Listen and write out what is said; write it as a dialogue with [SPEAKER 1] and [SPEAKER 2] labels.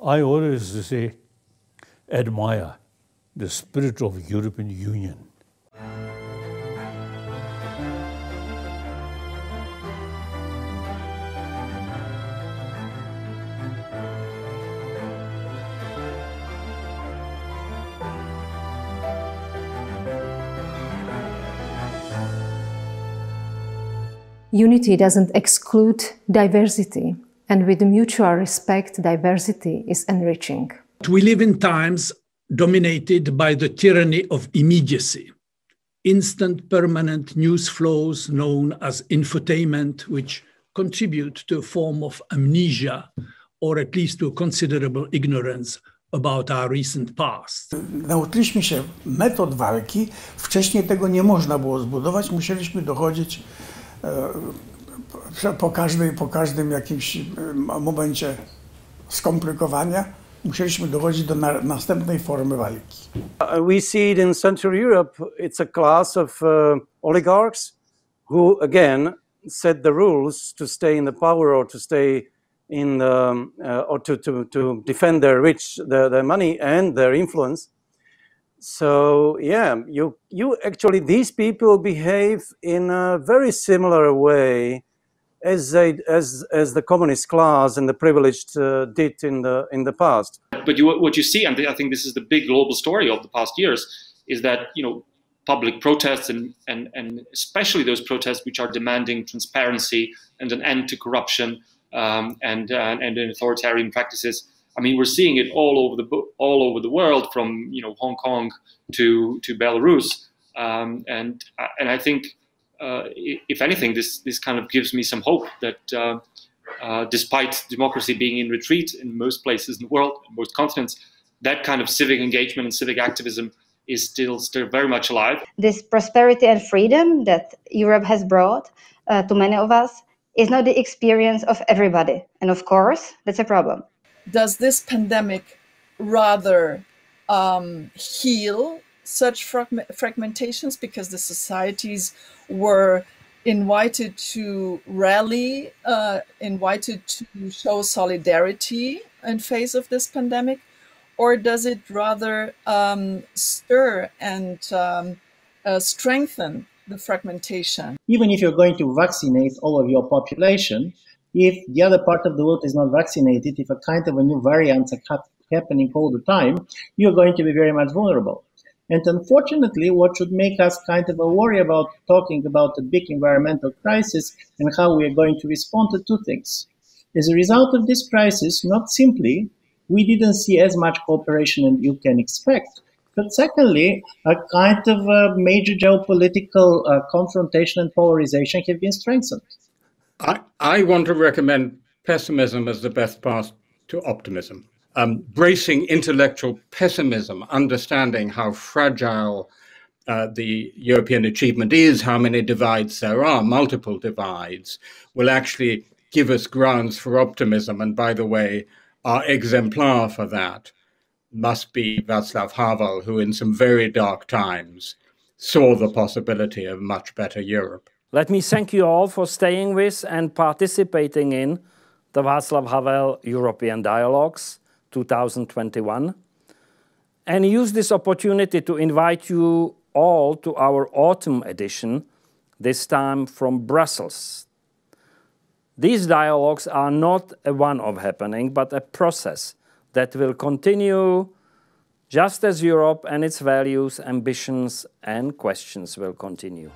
[SPEAKER 1] I always say, admire the spirit of European Union.
[SPEAKER 2] Unity doesn't exclude diversity, and with mutual respect, diversity is enriching.
[SPEAKER 3] We live in times dominated by the tyranny of immediacy, instant permanent news flows known as infotainment, which contribute to a form of amnesia, or at least to a considerable ignorance about our recent past.
[SPEAKER 4] Nauczyliśmy się metod walki. Wcześniej tego nie można było zbudować. Musieliśmy dochodzić po każdym jakimś momencie skomplikowania, musieliśmy dochodzić do następnej formy walki.
[SPEAKER 5] We see it in Central Europe. It's a class of oligarchs who, again, set the rules to stay in the power or to stay in the, or to defend their their money and their influence. So yeah, you actually, these people behave in a very similar way as the communist class and the privileged did in the past.
[SPEAKER 6] But what you see, and I think this is the big global story of the past years, is that public protests and especially those protests which are demanding transparency and an end to corruption and authoritarian practices. I mean, we're seeing it all over the world, from Hong Kong to Belarus, and I think if anything, this kind of gives me some hope that despite democracy being in retreat in most places in the world, most continents, that kind of civic engagement and civic activism is still very much alive.
[SPEAKER 7] This prosperity and freedom that Europe has brought to many of us is not the experience of everybody, and of course, that's a problem.
[SPEAKER 8] Does this pandemic rather heal such fragmentations because the societies were invited to rally, invited to show solidarity in face of this pandemic? Or does it rather stir and strengthen the fragmentation?
[SPEAKER 9] Even if you're going to vaccinate all of your population, if the other part of the world is not vaccinated, if a kind of a new variant is happening all the time, you're going to be very much vulnerable. And unfortunately, what should make us kind of a worry about talking about a big environmental crisis and how we are going to respond to two things. As a result of this crisis, not simply, we didn't see as much cooperation as you can expect, but secondly, a kind of a major geopolitical confrontation and polarization have been strengthened.
[SPEAKER 10] I want to recommend pessimism as the best path to optimism. Bracing intellectual pessimism, understanding how fragile the European achievement is, how many divides there are, multiple divides, will actually give us grounds for optimism. And by the way, our exemplar for that must be Václav Havel, who in some very dark times saw the possibility of much better Europe.
[SPEAKER 11] Let me thank you all for staying with and participating in the Václav Havel European Dialogues 2021, and use this opportunity to invite you all to our autumn edition, this time from Brussels. These dialogues are not a one-off happening, but a process that will continue just as Europe and its values, ambitions, and questions will continue.